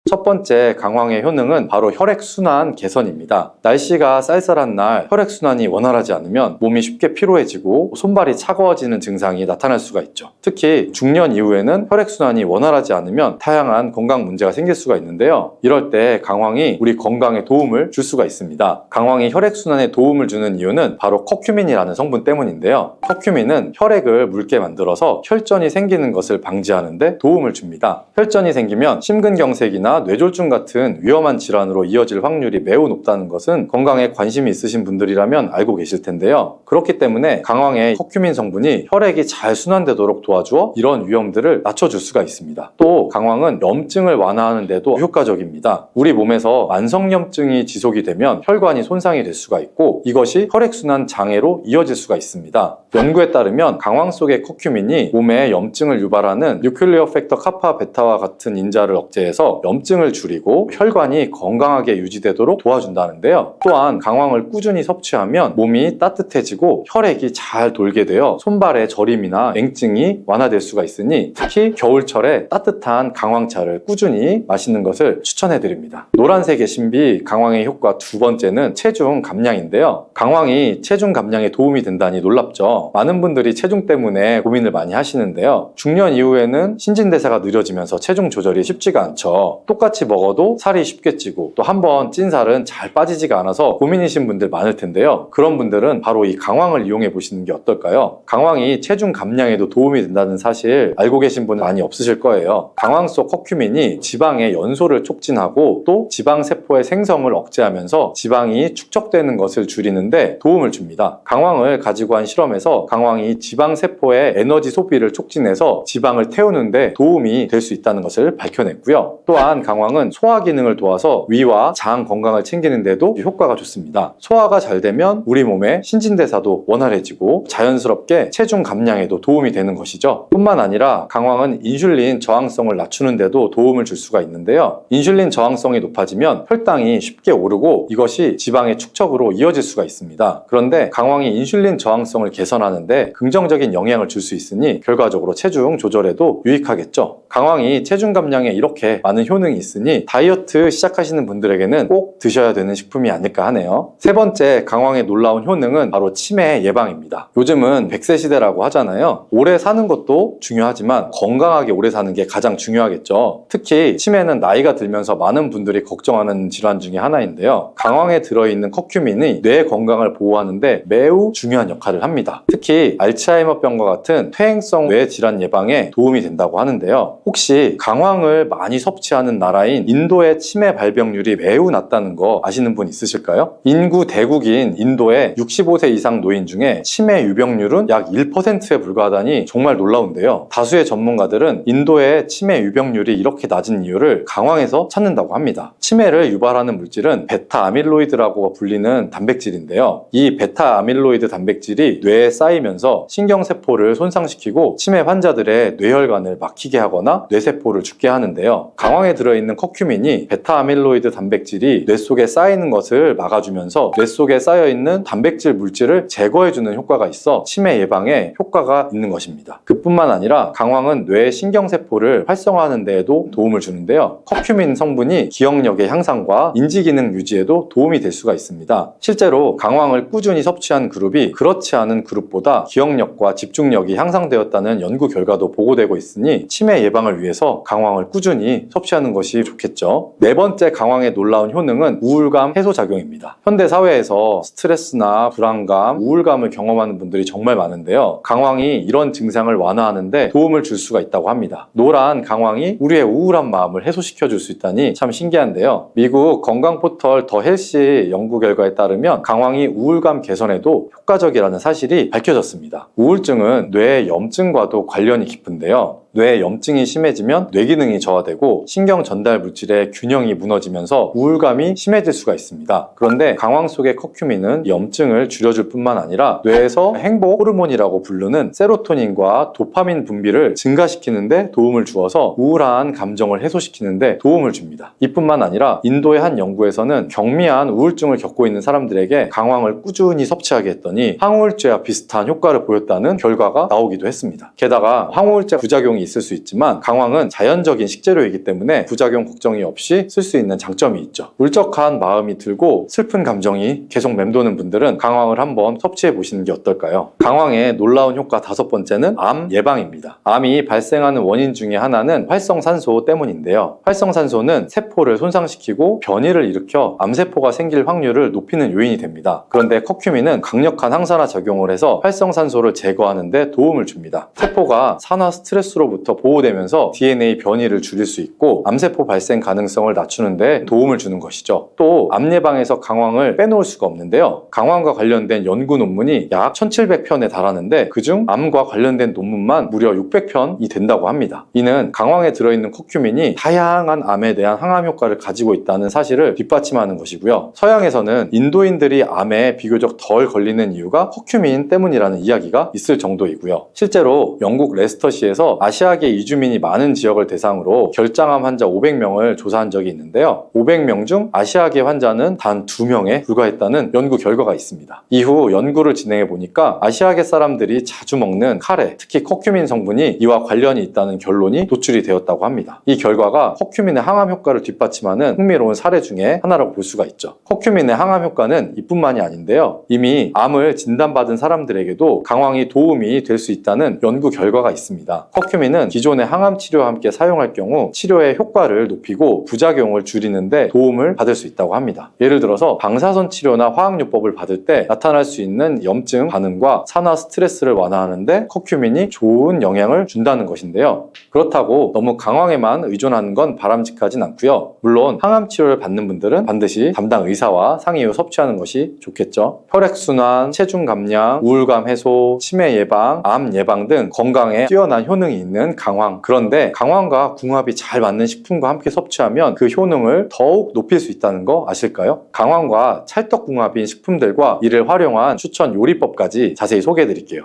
첫 번째 강황의 효능은 바로 혈액순환 개선입니다. 날씨가 쌀쌀한 날 혈액순환이 원활하지 않으면 몸이 쉽게 피로해지고 손발이 차가워지는 증상이 나타날 수가 있죠. 특히 중년 이후에는 혈액순환이 원활하지 않으면 다양한 건강 문제가 생길 수가 있는데요. 이럴 때 강황이 우리 건강에 도움을 줄 수가 있습니다. 강황이 혈액순환에 도움을 주는 이유는 바로 커큐민이라는 성분 때문인데요. 커큐민은 혈액을 묽게 만들어서 혈전이 생기는 것을 방지하는 데 도움을 줍니다. 혈전이 생기면 심근경색이나 뇌졸중 같은 위험한 질환으로 이어질 확률이 매우 높다는 것은 건강에 관심이 있으신 분들이라면 알고 계실 텐데요. 그렇기 때문에 강황의 커큐민 성분이 혈액이 잘 순환되도록 도와주어 이런 위험들을 낮춰줄 수가 있습니다. 또 강황은 염증을 완화하는 데도 효과적입니다. 우리 몸에서 만성염증이 지속이 되면 혈관이 손상이 될 수가 있고 이것이 혈액순환 장애로 이어질 수가 있습니다. 연구에 따르면 강황 속의 커큐민이 몸에 염증을 유발하는 뉴클리어 팩터 카파 베타와 같은 인자를 억제해서 염증을 줄이고 혈관이 건강하게 유지되도록 도와준다는데요. 또한 강황을 꾸준히 섭취하면 몸이 따뜻해지고 혈액이 잘 돌게 되어 손발의 저림이나 냉증이 완화될 수가 있으니 특히 겨울철에 따뜻한 강황차를 꾸준히 마시는 것을 추천해드립니다. 노란색의 신비 강황의 효과 두 번째는 체중 감량인데요. 강황이 체중 감량에 도움이 된다니 놀랍죠. 많은 분들이 체중 때문에 고민을 많이 하시는데요. 중년 이후에는 신진대사가 느려지면서 체중 조절이 쉽지가 않죠. 똑같이 먹어도 살이 쉽게 찌고 또 한 번 찐 살은 잘 빠지지가 않아서 고민이신 분들 많을 텐데요. 그런 분들은 바로 이 강황을 이용해 보시는 게 어떨까요? 강황이 체중 감량에도 도움이 된다는 사실 알고 계신 분은 많이 없으실 거예요. 강황 속 커큐민이 지방의 연소를 촉진하고 또 지방세포의 생성을 억제하면서 지방이 축적되는 것을 줄이는데 도움을 줍니다. 강황을 가지고 한 실험에서 강황이 지방세포의 에너지 소비를 촉진해서 지방을 태우는데 도움이 될 수 있다는 것을 밝혀냈고요. 또한 강황은 소화 기능을 도와서 위와 장 건강을 챙기는 데도 효과가 좋습니다. 소화가 잘 되면 우리 몸의 신진대사도 원활해지고 자연스럽게 체중 감량에도 도움이 되는 것이죠. 뿐만 아니라 강황은 인슐린 저항성을 낮추는 데도 도움을 줄 수가 있는데요. 인슐린 저항성이 높아지면 혈당이 쉽게 오르고 이것이 지방의 축적으로 이어질 수가 있습니다. 그런데 강황이 인슐린 저항성을 개선하는데 긍정적인 영향을 줄 수 있으니 결과적으로 체중 조절에도 유익하겠죠. 강황이 체중 감량에 이렇게 많은 효능이 있으니 다이어트 시작하시는 분들에게는 꼭 드셔야 되는 식품이 아닐까 하네요. 세 번째 강황의 놀라운 효능은 바로 치매 예방입니다. 요즘은 100세 시대라고 하잖아요. 오래 사는 것도 중요하지만 건강하게 오래 사는 게 가장 중요하겠죠. 특히 치매는 나이가 들면서 많은 분들이 걱정하는 질환 중에 하나인데요. 강황에 들어있는 커큐민이 뇌 건강을 보호하는데 매우 중요한 역할을 합니다. 특히 알츠하이머병과 같은 퇴행성 뇌 질환 예방에 도움이 된다고 하는데요. 혹시 강황을 많이 섭취하는 나라인 인도의 치매 발병률이 매우 낮다는 거 아시는 분 있으실까요? 인구 대국인 인도의 65세 이상 노인 중에 치매 유병률은 약 1%에 불과하다니 정말 놀라운데요. 다수의 전문가들은 인도의 치매 유병률이 이렇게 낮은 이유를 강황에서 찾는다고 합니다. 치매를 유발하는 물질은 베타 아밀로이드라고 불리는 단백질인데요. 이 베타 아밀로이드 단백질이 뇌에 쌓이면서 신경세포를 손상시키고 치매 환자들의 뇌혈관을 막히게 하거나 뇌세포를 죽게 하는데요. 강황에 들어 들어있는 커큐민이 베타아밀로이드 단백질이 뇌 속에 쌓이는 것을 막아주면서 뇌 속에 쌓여있는 단백질 물질을 제거해주는 효과가 있어 치매 예방에 효과가 있는 것입니다. 그뿐만 아니라 강황은 뇌 신경세포를 활성화하는 데에도 도움을 주는데요. 커큐민 성분이 기억력의 향상과 인지기능 유지에도 도움이 될 수가 있습니다. 실제로 강황을 꾸준히 섭취한 그룹이 그렇지 않은 그룹보다 기억력과 집중력이 향상되었다는 연구 결과도 보고되고 있으니 치매 예방을 위해서 강황을 꾸준히 섭취하는 것이 좋겠죠. 네 번째 강황의 놀라운 효능은 우울감 해소 작용입니다. 현대 사회에서 스트레스나 불안감, 우울감을 경험하는 분들이 정말 많은데요. 강황이 이런 증상을 완화하는데 도움을 줄 수가 있다고 합니다. 노란 강황이 우리의 우울한 마음을 해소시켜 줄 수 있다니 참 신기한데요. 미국 건강 포털 더 헬시 연구 결과에 따르면 강황이 우울감 개선에도 효과적이라는 사실이 밝혀졌습니다. 우울증은 뇌의 염증과도 관련이 깊은데요. 뇌의 염증이 심해지면 뇌기능이 저하되고 신경 전달 물질의 균형이 무너지면서 우울감이 심해질 수가 있습니다. 그런데 강황 속의 커큐민은 염증을 줄여줄 뿐만 아니라 뇌에서 행복 호르몬이라고 부르는 세로토닌과 도파민 분비를 증가시키는데 도움을 주어서 우울한 감정을 해소시키는데 도움을 줍니다. 이뿐만 아니라 인도의 한 연구에서는 경미한 우울증을 겪고 있는 사람들에게 강황을 꾸준히 섭취하게 했더니 항우울제와 비슷한 효과를 보였다는 결과가 나오기도 했습니다. 게다가 항우울제 부작용이 있을 수 있지만 강황은 자연적인 식재료이기 때문에 부작용 걱정이 없이 쓸 수 있는 장점이 있죠. 울적한 마음이 들고 슬픈 감정이 계속 맴도는 분들은 강황을 한번 섭취해 보시는 게 어떨까요? 강황의 놀라운 효과 다섯 번째는 암 예방입니다. 암이 발생하는 원인 중에 하나는 활성산소 때문인데요. 활성산소는 세포를 손상시키고 변이를 일으켜 암세포가 생길 확률을 높이는 요인이 됩니다. 그런데 커큐민은 강력한 항산화 작용을 해서 활성산소를 제거하는 데 도움을 줍니다. 세포가 산화 스트레스로부터 보호되면서 DNA 변이를 줄일 수 있고 암세포 발생 가능성을 낮추는 데 도움을 주는 것이죠. 또 암 예방에서 강황을 빼놓을 수가 없는데요. 강황과 관련된 연구 논문이 약 1700편에 달하는데 그중 암과 관련된 논문만 무려 600편이 된다고 합니다. 이는 강황에 들어있는 커큐민이 다양한 암에 대한 항암 효과를 가지고 있다는 사실을 뒷받침하는 것이고요. 서양에서는 인도인들이 암에 비교적 덜 걸리는 이유가 커큐민 때문이라는 이야기가 있을 정도이고요. 실제로 영국 레스터시에서 아시아계 이주민이 많은 지역을 대상으로 결장암 환자 500명을 조사한 적이 있는데요. 500명 중 아시아계 환자는 단 2명에 불과했다는 연구 결과가 있습니다. 이후 연구를 진행해 보니까 아시아계 사람들이 자주 먹는 카레, 특히 커큐민 성분이 이와 관련이 있다는 결론이 도출이 되었다고 합니다. 이 결과가 커큐민의 항암 효과를 뒷받침하는 흥미로운 사례 중에 하나라고 볼 수가 있죠. 커큐민의 항암 효과는 이뿐만이 아닌데요. 이미 암을 진단받은 사람들에게도 강황이 도움이 될 수 있다는 연구 결과가 있습니다. 커큐민은 기존의 항암 치료와 함께 사용할 경우 치료의 효과를 높이고 부작용을 줄이는데 도움을 받을 수 있다고 합니다. 예를 들어서 방사선 치료나 화학요법을 받을 때 나타날 수 있는 염증 반응과 산화 스트레스를 완화하는데 커큐민이 좋은 영향을 준다는 것인데요. 그렇다고 너무 강황에만 의존하는 건 바람직하진 않고요. 물론 항암 치료를 받는 분들은 반드시 담당 의사와 상의 후 섭취하는 것이 좋겠죠. 혈액순환, 체중 감량, 우울감 해소, 치매 예방, 암 예방 등 건강에 뛰어난 효능이 있는 강황. 그런데 강황과 궁합이 잘 맞는 식품과 함께 섭취하면 그 효능을 더욱 높일 수 있다는 거 아실까요? 강황과 찰떡궁합인 식품들과 이를 활용한 추천 요리법까지 자세히 소개해 드릴게요.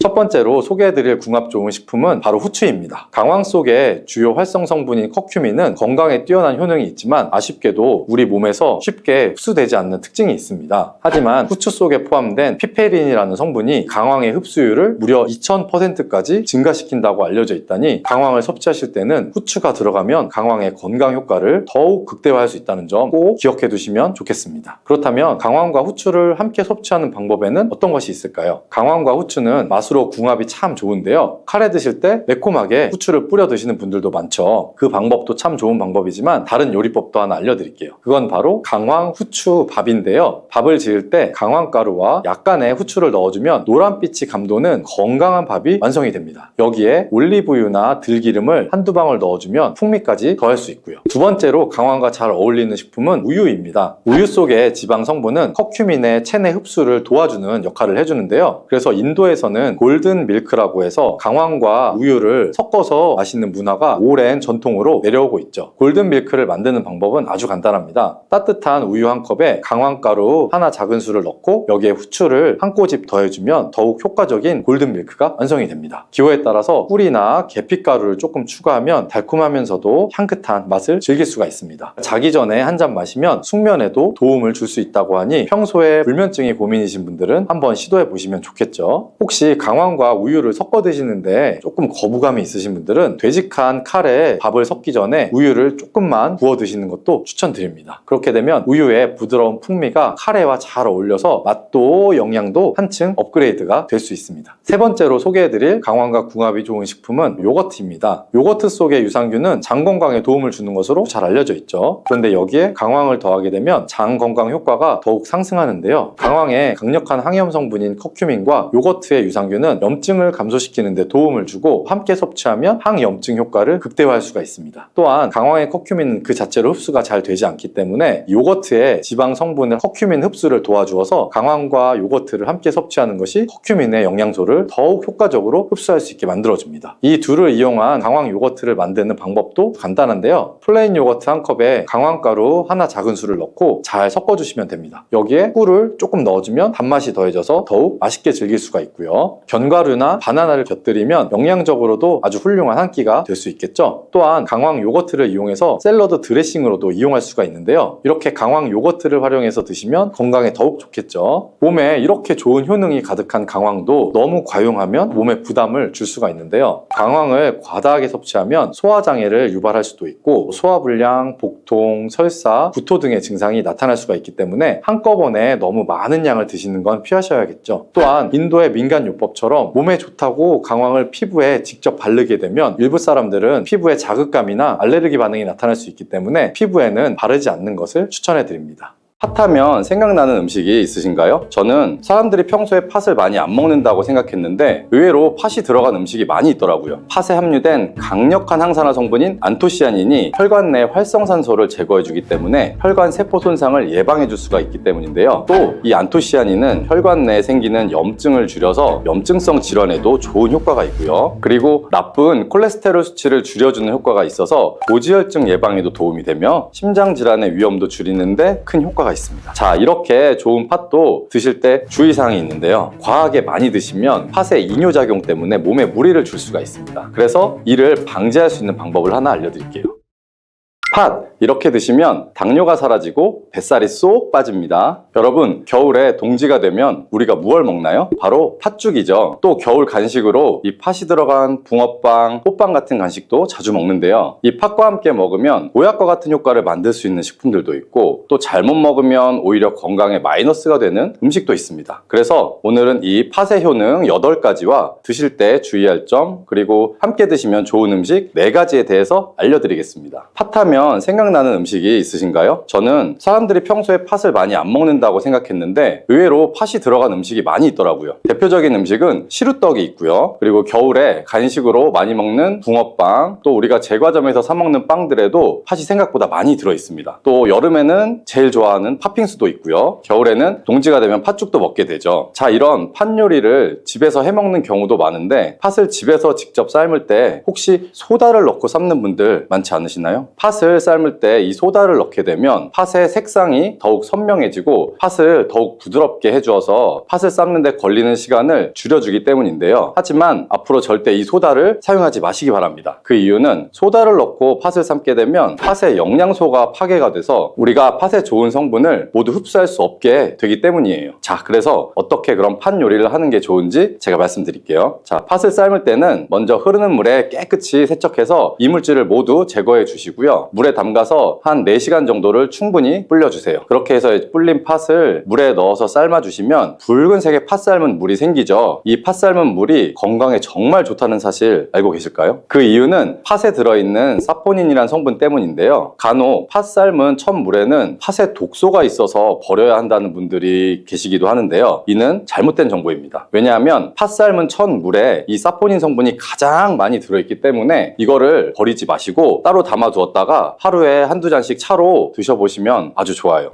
첫 번째로 소개해드릴 궁합 좋은 식품은 바로 후추입니다. 강황 속의 주요 활성 성분인 커큐민은 건강에 뛰어난 효능이 있지만 아쉽게도 우리 몸에서 쉽게 흡수되지 않는 특징이 있습니다. 하지만 후추 속에 포함된 피페린이라는 성분이 강황의 흡수율을 무려 2000%까지 증가시킨다고 알려져 있다니 강황을 섭취하실 때는 후추가 들어가면 강황의 건강 효과를 더욱 극대화할 수 있다는 점 꼭 기억해 두시면 좋겠습니다. 그렇다면 강황과 후추를 함께 섭취하는 방법에는 어떤 것이 있을까요? 강황과 후추는 맛으로 궁합이 참 좋은데요. 카레 드실 때 매콤하게 후추를 뿌려 드시는 분들도 많죠. 그 방법도 참 좋은 방법이지만 다른 요리법도 하나 알려드릴게요. 그건 바로 강황 후추 밥인데요. 밥을 지을 때 강황가루와 약간의 후추를 넣어주면 노란빛이 감도는 건강한 밥이 완성이 됩니다. 여기에 올리브유나 들기름을 한두 방울 넣어주면 풍미까지 더할 수 있고요. 두 번째로 강황과 잘 어울리는 식품은 우유입니다. 우유 속의 지방 성분은 커큐민의 체내 흡수를 도와주는 역할을 해주는데요. 그래서 인도에서는 골든 밀크라고 해서 강황과 우유를 섞어서 마시는 문화가 오랜 전통으로 내려오고 있죠. 골든 밀크를 만드는 방법은 아주 간단합니다. 따뜻한 우유 한 컵에 강황가루 하나 작은 수를 넣고 여기에 후추를 한 꼬집 더해주면 더욱 효과적인 골든 밀크가 완성이 됩니다. 기호에 따라서 꿀이나 계피가루를 조금 추가하면 달콤하면서도 향긋한 맛을 즐길 수가 있습니다. 자기 전에 한 잔 마시면 숙면에도 도움을 줄 수 있다고 하니 평소에 불면증이 고민이신 분들은 한번 시도해 보시면 좋겠죠. 혹시 강황과 우유를 섞어 드시는데 조금 거부감이 있으신 분들은 되직한 칼에 밥을 섞기 전에 우유를 조금만 부어 드시는 것도 추천드립니다. 그렇게 되면 우유의 부드러운 풍미가 카레와 잘 어울려서 맛도 영양도 한층 업그레이드가 될 수 있습니다. 세 번째로 소개해드릴 강황과 궁합이 좋은 식품은 요거트입니다. 요거트 속의 유산균은 장 건강에 도움을 주는 것으로 잘 알려져 있죠. 그런데 여기에 강황을 더하게 되면 장 건강 효과가 더욱 상승하는데요. 강황에 강력한 항염 성분인 커큐민과 요거트의 유산균은 염증을 감소시키는 데 도움을 주고 함께 섭취하면 항염증 효과를 극대화할 수가 있습니다. 또한 강황의 커큐민은 그 자체로 흡수가 잘 되지 않기 때문에 요거트의 지방 성분을 커큐민 흡수를 도와주어서 강황과 요거트를 함께 섭취하는 것이 커큐민의 영양소를 더욱 효과적으로 흡수할 수 있게 만들어줍니다. 이 둘을 이용한 강황 요거트를 만드는 방법도 간단한데요. 플레인 요거트 한 컵에 강황가루 하나 작은 수를 넣고 잘 섞어주시면 됩니다. 여기에 꿀을 조금 넣어주면 단맛이 더해져서 더욱 맛있게 즐길 수가 있고요. 견과류나 바나나를 곁들이면 영양적으로도 아주 훌륭한 한 끼가 될 수 있겠죠. 또한 강황 요거트를 이용해서 샐러드 드레싱으로도 이용할 수가 있는데요. 이렇게 강황 요거트를 활용해서 드시면 건강에 더욱 좋겠죠. 몸에 이렇게 좋은 효능이 가득한 강황도 너무 과용하면 몸에 부담을 줄 수가 있는데요. 강황을 과다하게 섭취하면 소화장애를 유발할 수도 있고 소화불량, 복통, 설사, 구토 등의 증상이 나타날 수가 있기 때문에 한꺼번에 너무 많은 양을 드시는 건 피하셔야겠죠. 또한 인도의 민간요법처럼 몸에 좋다고 강황을 피부에 직접 바르게 되면 일부 사람들은 피부에 자극감이나 알레르기 반응이 나타날 수 있기 때문에 피부에는 바르지 않는 것을 추천해 드립니다. 팥하면 생각나는 음식이 있으신가요? 저는 사람들이 평소에 팥을 많이 안 먹는다고 생각했는데 의외로 팥이 들어간 음식이 많이 있더라고요. 팥에 함유된 강력한 항산화 성분인 안토시아닌이 혈관 내 활성산소를 제거해주기 때문에 혈관 세포 손상을 예방해줄 수가 있기 때문인데요. 또 이 안토시아닌은 혈관 내에 생기는 염증을 줄여서 염증성 질환에도 좋은 효과가 있고요. 그리고 나쁜 콜레스테롤 수치를 줄여주는 효과가 있어서 고지혈증 예방에도 도움이 되며 심장 질환의 위험도 줄이는데 큰 효과가 있습니다. 자, 이렇게 좋은 팥도 드실 때 주의사항이 있는데요. 과하게 많이 드시면 팥의 이뇨작용 때문에 몸에 무리를 줄 수가 있습니다. 그래서 이를 방지할 수 있는 방법을 하나 알려드릴게요. 팥! 이렇게 드시면 당뇨가 사라지고 뱃살이 쏙 빠집니다. 여러분, 겨울에 동지가 되면 우리가 무얼 먹나요? 바로 팥죽이죠. 또 겨울 간식으로 이 팥이 들어간 붕어빵, 호빵 같은 간식도 자주 먹는데요. 이 팥과 함께 먹으면 보약과 같은 효과를 만들 수 있는 식품들도 있고 또 잘못 먹으면 오히려 건강에 마이너스가 되는 음식도 있습니다. 그래서 오늘은 이 팥의 효능 8가지와 드실 때 주의할 점 그리고 함께 드시면 좋은 음식 4가지에 대해서 알려드리겠습니다. 팥하면 생각나는 음식이 있으신가요? 저는 사람들이 평소에 팥을 많이 안 먹는다고 생각했는데 의외로 팥이 들어간 음식이 많이 있더라고요. 대표적인 음식은 시루떡이 있고요. 그리고 겨울에 간식으로 많이 먹는 붕어빵, 또 우리가 제과점에서 사 먹는 빵들에도 팥이 생각보다 많이 들어있습니다. 또 여름에는 제일 좋아하는 팥빙수도 있고요. 겨울에는 동지가 되면 팥죽도 먹게 되죠. 자, 이런 팥 요리를 집에서 해 먹는 경우도 많은데 팥을 집에서 직접 삶을 때 혹시 소다를 넣고 삶는 분들 많지 않으시나요? 팥을 삶을 때 이 소다를 넣게 되면 팥의 색상이 더욱 선명해지고 팥을 더욱 부드럽게 해주어서 팥을 삶는 데 걸리는 시간을 줄여주기 때문인데요. 하지만 앞으로 절대 이 소다를 사용하지 마시기 바랍니다. 그 이유는 소다를 넣고 팥을 삶게 되면 팥의 영양소가 파괴가 돼서 우리가 팥의 좋은 성분을 모두 흡수할 수 없게 되기 때문이에요. 자, 그래서 어떻게 그런 팥 요리를 하는 게 좋은지 제가 말씀드릴게요. 자, 팥을 삶을 때는 먼저 흐르는 물에 깨끗이 세척해서 이물질을 모두 제거해 주시고요. 물에 담가서 한 4시간 정도를 충분히 불려주세요. 그렇게 해서 불린 팥을 물에 넣어서 삶아주시면 붉은색의 팥 삶은 물이 생기죠. 이 팥 삶은 물이 건강에 정말 좋다는 사실 알고 계실까요? 그 이유는 팥에 들어있는 사포닌이란 성분 때문인데요. 간혹 팥 삶은 첫 물에는 팥에 독소가 있어서 버려야 한다는 분들이 계시기도 하는데요. 이는 잘못된 정보입니다. 왜냐하면 팥 삶은 첫 물에 이 사포닌 성분이 가장 많이 들어있기 때문에 이거를 버리지 마시고 따로 담아두었다가 하루에 한두 잔씩 차로 드셔보시면 아주 좋아요.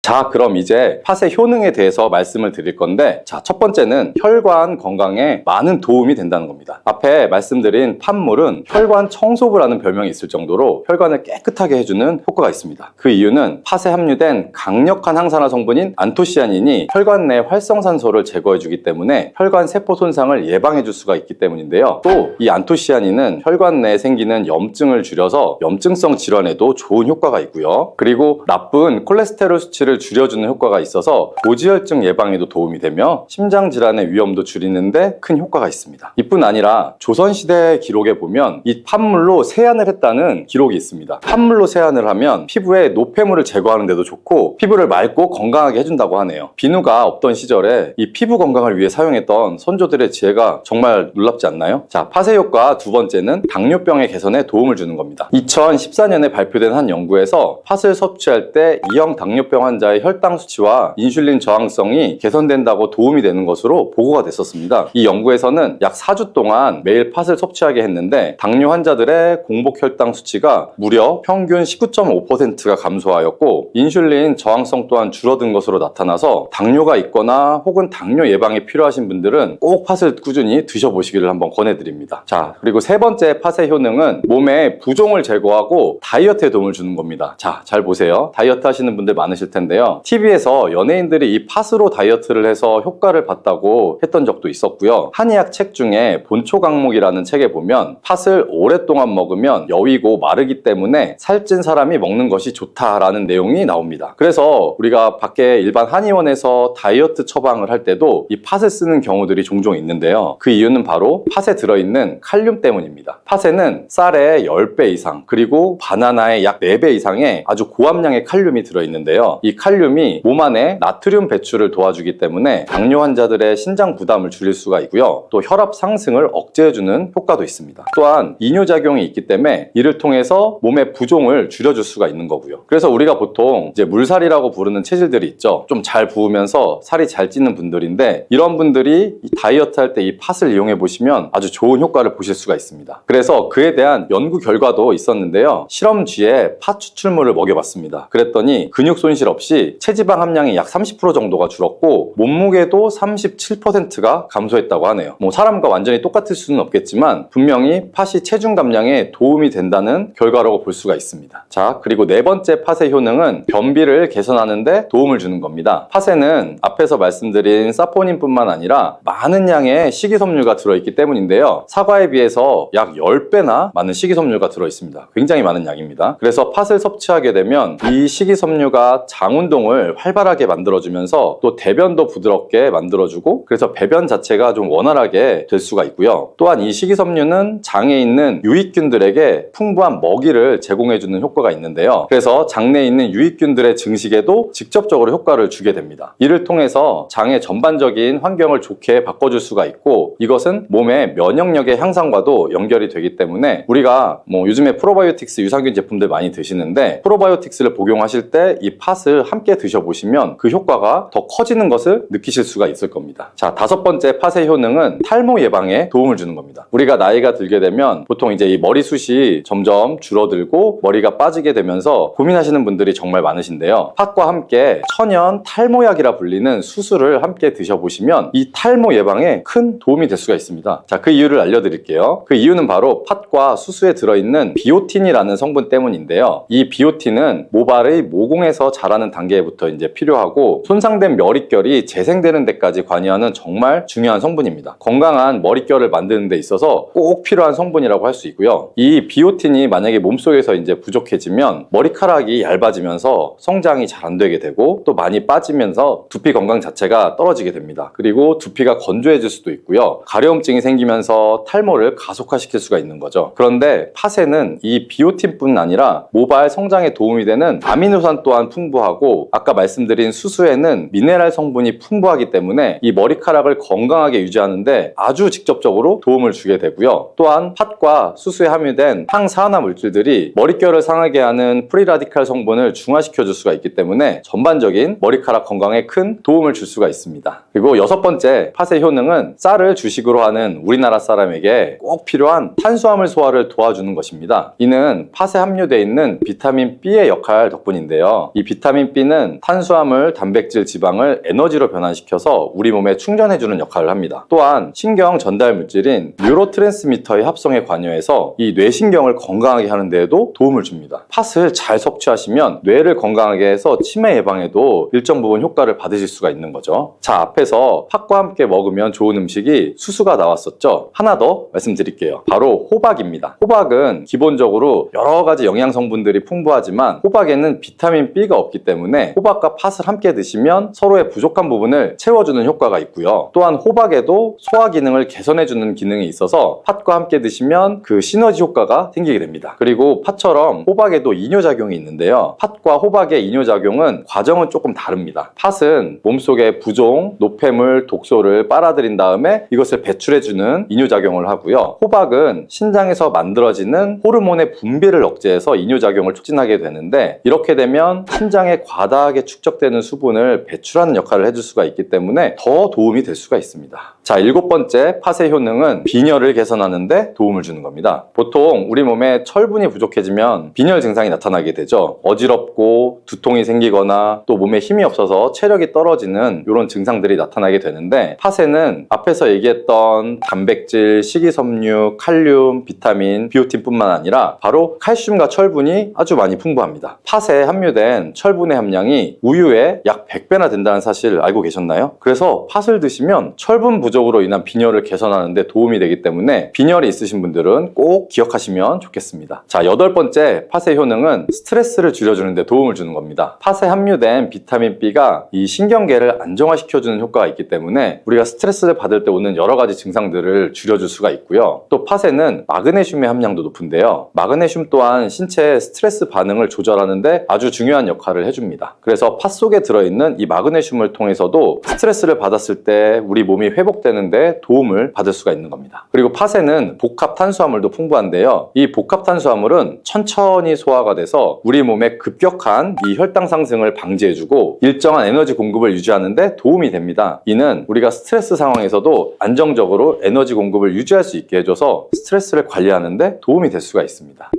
자, 그럼 이제 팥의 효능에 대해서 말씀을 드릴 건데, 자, 첫 번째는 혈관 건강에 많은 도움이 된다는 겁니다. 앞에 말씀드린 팥물은 혈관 청소부라는 별명이 있을 정도로 혈관을 깨끗하게 해주는 효과가 있습니다. 그 이유는 팥에 함유된 강력한 항산화 성분인 안토시아닌이 혈관 내 활성산소를 제거해주기 때문에 혈관 세포 손상을 예방해줄 수가 있기 때문인데요. 또 이 안토시아닌은 혈관 내에 생기는 염증을 줄여서 염증성 질환에도 좋은 효과가 있고요. 그리고 나쁜 콜레스테롤 수치를 줄여주는 효과가 있어서 고지혈증 예방에도 도움이 되며 심장 질환의 위험도 줄이는데 큰 효과가 있습니다. 이뿐 아니라 조선시대 기록에 보면 이 팥물로 세안을 했다는 기록이 있습니다. 팥물로 세안을 하면 피부에 노폐물을 제거하는 데도 좋고 피부를 맑고 건강하게 해준다고 하네요. 비누가 없던 시절에 이 피부 건강을 위해 사용했던 선조들의 지혜가 정말 놀랍지 않나요? 자, 팥의 효과 두 번째는 당뇨병의 개선에 도움을 주는 겁니다. 2014년에 발표된 한 연구에서 팥을 섭취할 때 2형 당뇨병 환자의 혈당 수치와 인슐린 저항성이 개선된다고 도움이 되는 것으로 보고가 됐었습니다. 이 연구에서는 약 4주 동안 매일 팥을 섭취하게 했는데 당뇨 환자들의 공복 혈당 수치가 무려 평균 19.5%가 감소하였고 인슐린 저항성 또한 줄어든 것으로 나타나서 당뇨가 있거나 혹은 당뇨 예방에 필요하신 분들은 꼭 팥을 꾸준히 드셔보시기를 한번 권해드립니다. 자, 그리고 세 번째 팥의 효능은 몸에 부종을 제거하고 다이어트에 도움을 주는 겁니다. 자, 잘 보세요. 다이어트 하시는 분들 많으실 텐데요. TV에서 연예인들이 이 팥으로 다이어트를 해서 효과를 봤다고 했던 적도 있었고요. 한의학 책 중에 본초강목이라는 책에 보면 팥을 오랫동안 먹으면 여위고 마르기 때문에 살찐 사람이 먹는 것이 좋다라는 내용이 나옵니다. 그래서 우리가 밖에 일반 한의원에서 다이어트 처방을 할 때도 이 팥을 쓰는 경우들이 종종 있는데요. 그 이유는 바로 팥에 들어있는 칼륨 때문입니다. 팥에는 쌀의 10배 이상 그리고 바나나의 약 4배 이상의 아주 고함량의 칼륨이 들어있는데요. 이 칼륨이 몸 안에 나트륨 배출을 도와주기 때문에 당뇨 환자들의 신장 부담을 줄일 수가 있고요. 또 혈압 상승을 억제해주는 효과도 있습니다. 또한 이뇨작용이 있기 때문에 이를 통해서 몸의 부종을 줄여줄 수가 있는 거고요. 그래서 우리가 보통 이제 물살이라고 부르는 체질들이 있죠. 좀 잘 부으면서 살이 잘 찌는 분들인데 이런 분들이 다이어트 할 때 이 팥을 이용해 보시면 아주 좋은 효과를 보실 수가 있습니다. 그래서 그에 대한 연구 결과도 있었는데요. 실험쥐에 팥 추출물을 먹여봤습니다. 그랬더니 근육 손실 없이 체지방 함량이 약 30% 정도가 줄었고 몸무게도 37%가 감소했다고 하네요. 뭐 사람과 완전히 똑같을 수는 없겠지만 분명히 팥이 체중 감량에 도움이 된다는 결과라고 볼 수가 있습니다. 자, 그리고 네 번째 팥의 효능은 변비를 개선하는 데 도움을 주는 겁니다. 팥에는 앞에서 말씀드린 사포닌뿐만 아니라 많은 양의 식이섬유가 들어있기 때문인데요. 사과에 비해서 약 10배나 많은 식이섬유가 들어있습니다. 굉장히 많은 양입니다. 그래서 팥을 섭취하게 되면 이 식이섬유가 장 운동을 활발하게 만들어주면서 또 대변도 부드럽게 만들어주고 그래서 배변 자체가 좀 원활하게 될 수가 있고요. 또한 이 식이섬유는 장에 있는 유익균들에게 풍부한 먹이를 제공해주는 효과가 있는데요. 그래서 장내에 있는 유익균들의 증식에도 직접적으로 효과를 주게 됩니다. 이를 통해서 장의 전반적인 환경을 좋게 바꿔줄 수가 있고 이것은 몸의 면역력의 향상과도 연결이 되기 때문에 우리가 뭐 요즘에 프로바이오틱스 유산균 제품들 많이 드시는데 프로바이오틱스를 복용하실 때 이 팥을 함께 드셔보시면 그 효과가 더 커지는 것을 느끼실 수가 있을 겁니다. 자, 다섯 번째 팥의 효능은 탈모 예방에 도움을 주는 겁니다. 우리가 나이가 들게 되면 보통 이제 이 머리숱이 점점 줄어들고 머리가 빠지게 되면서 고민하시는 분들이 정말 많으신데요. 팥과 함께 천연 탈모약이라 불리는 수수를 함께 드셔보시면 이 탈모 예방에 큰 도움이 될 수가 있습니다. 자, 그 이유를 알려드릴게요. 그 이유는 바로 팥과 수수에 들어있는 비오틴이라는 성분 때문인데요. 이 비오틴은 모발의 모공에서 자라는 단계부터 이제 필요하고 손상된 머릿결이 재생되는 데까지 관여하는 정말 중요한 성분입니다. 건강한 머릿결을 만드는 데 있어서 꼭 필요한 성분이라고 할 수 있고요. 이 비오틴이 만약에 몸속에서 이제 부족해지면 머리카락이 얇아지면서 성장이 잘 안 되게 되고 또 많이 빠지면서 두피 건강 자체가 떨어지게 됩니다. 그리고 두피가 건조해질 수도 있고요. 가려움증이 생기면서 탈모를 가속화시킬 수가 있는 거죠. 그런데 팥에는 이 비오틴뿐 아니라 모발 성장에 도움이 되는 아미노산 또한 풍부하고 아까 말씀드린 수수에는 미네랄 성분이 풍부하기 때문에 이 머리카락을 건강하게 유지하는데 아주 직접적으로 도움을 주게 되고요. 또한 팥과 수수에 함유된 항산화 물질들이 머릿결을 상하게 하는 프리라디칼 성분을 중화시켜 줄 수가 있기 때문에 전반적인 머리카락 건강에 큰 도움을 줄 수가 있습니다. 그리고 여섯 번째 팥의 효능은 쌀을 주식으로 하는 우리나라 사람에게 꼭 필요한 탄수화물 소화를 도와주는 것입니다. 이는 팥에 함유되어 있는 비타민 B의 역할 덕분인데요. 이 비타민 B는 탄수화물, 단백질, 지방을 에너지로 변환시켜서 우리 몸에 충전해주는 역할을 합니다. 또한 신경 전달 물질인 뉴로트랜스미터의 합성에 관여해서 이 뇌신경을 건강하게 하는 데에도 도움을 줍니다. 팥을 잘 섭취하시면 뇌를 건강하게 해서 치매 예방에도 일정 부분 효과를 받으실 수가 있는 거죠. 자, 앞에서 팥과 함께 먹으면 좋은 음식이 수수가 나왔었죠. 하나 더 말씀드릴게요. 바로 호박입니다. 호박은 기본적으로 여러 가지 영양 성분들이 풍부하지만 호박에는 비타민 B가 없기 때문에 호박과 팥을 함께 드시면 서로의 부족한 부분을 채워주는 효과가 있고요. 또한 호박에도 소화 기능을 개선해주는 기능이 있어서 팥과 함께 드시면 그 시너지 효과가 생기게 됩니다. 그리고 팥처럼 호박에도 이뇨작용이 있는데요. 팥과 호박의 이뇨작용은 과정은 조금 다릅니다. 팥은 몸속의 부종, 노폐물, 독소를 빨아들인 다음에 이것을 배출해주는 이뇨작용을 하고요. 호박은 신장에서 만들어지는 호르몬의 분비를 억제해서 이뇨작용을 촉진하게 되는데 이렇게 되면 신장에 과다하게 축적되는 수분을 배출하는 역할을 해줄 수가 있기 때문에 더 도움이 될 수가 있습니다. 자, 7번째 팥의 효능은 빈혈을 개선하는 데 도움을 주는 겁니다. 보통 우리 몸에 철분이 부족해지면 빈혈 증상이 나타나게 되죠. 어지럽고 두통이 생기거나 또 몸에 힘이 없어서 체력이 떨어지는 이런 증상들이 나타나게 되는데 팥에는 앞에서 얘기했던 단백질, 식이섬유, 칼륨, 비타민, 비오틴뿐만 아니라 바로 칼슘과 철분이 아주 많이 풍부합니다. 팥에 함유된 철분의 함량이 우유의 약 100배나 된다는 사실 알고 계셨나요? 그래서 팥을 드시면 철분 부족으로 인한 빈혈을 개선하는 데 도움이 되기 때문에 빈혈이 있으신 분들은 꼭 기억하시면 좋겠습니다. 자, 8번째 팥의 효능은 스트레스를 줄여주는 데 도움을 주는 겁니다. 팥에 함유된 비타민 B가 이 신경계를 안정화시켜주는 효과가 있기 때문에 우리가 스트레스를 받을 때 오는 여러 가지 증상들을 줄여줄 수가 있고요. 또 팥에는 마그네슘의 함량도 높은데요. 마그네슘 또한 신체의 스트레스 반응을 조절하는데 아주 중요한 역할을 해줍니다. 그래서 팥 속에 들어있는 이 마그네슘을 통해서도 스트레스를 받았을 때 우리 몸이 회복되는데 도움을 받을 수가 있는 겁니다. 그리고 팥에는 복합 탄수화물도 풍부한데요. 이 복합 탄수화물은 천천히 소화가 돼서 우리 몸의 급격한 이 혈당 상승을 방지해주고 일정한 에너지 공급을 유지하는데 도움이 됩니다. 이는 우리가 스트레스 상황에서도 안정적으로 에너지 공급을 유지할 수 있게 해줘서 스트레스를 관리하는데 도움이 될 수가 있습니다.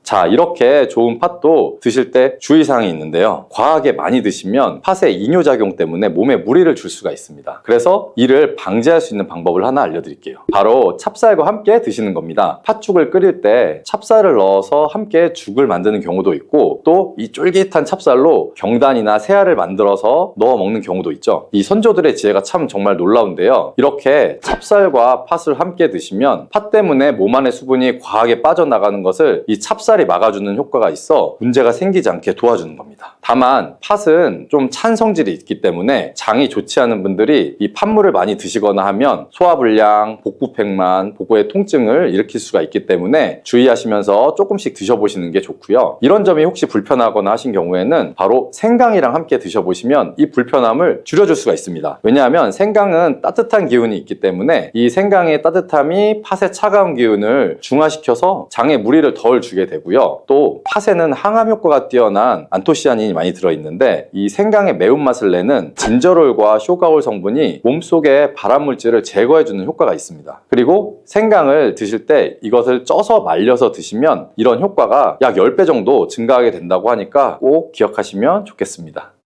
자, 이렇게 좋은 팥도 드실 때 주의사항이 있는데요. 과하게 많이 드시면 팥의 이뇨작용 때문에 몸에 무리를 줄 수가 있습니다. 그래서 이를 방지할 수 있는 방법을 하나 알려드릴게요. 바로 찹쌀과 함께 드시는 겁니다. 팥죽을 끓일 때 찹쌀을 넣어서 함께 죽을 만드는 경우도 있고 또 이 쫄깃한 찹쌀로 경단이나 새알을 만들어서 넣어 먹는 경우도 있죠. 이 선조들의 지혜가 참 정말 놀라운데요. 이렇게 찹쌀과 팥을 함께 드시면 팥 때문에 몸 안의 수분이 과하게 빠져나가는 것을 이 찹쌀 막아주는 효과가 있어 문제가 생기지 않게 도와주는 겁니다. 다만 팥은 좀 찬 성질이 있기 때문에 장이 좋지 않은 분들이 이 팥물을 많이 드시거나 하면 소화불량, 복부팽만, 복부의 통증을 일으킬 수가 있기 때문에 주의하시면서 조금씩 드셔보시는 게 좋고요. 이런 점이 혹시 불편하거나 하신 경우에는 바로 생강이랑 함께 드셔보시면 이 불편함을 줄여줄 수가 있습니다. 왜냐하면 생강은 따뜻한 기운이 있기 때문에 이 생강의 따뜻함이 팥의 차가운 기운을 중화시켜서 장에 무리를 덜 주게 되고 또 팥에는 항암 효과가 뛰어난 안토시아닌이 많이 들어있는데 이 생강의 매운맛을 내는 진저롤과 쇼가올 성분이 몸속의 발암물질을 제거해주는 효과가 있습니다. 그리고 생강을 드실 때 이것을 쪄서 말려서 드시면 이런 효과가 약 10배 정도 증가하게 된다고 하니까 꼭 기억하시면 좋겠습니다.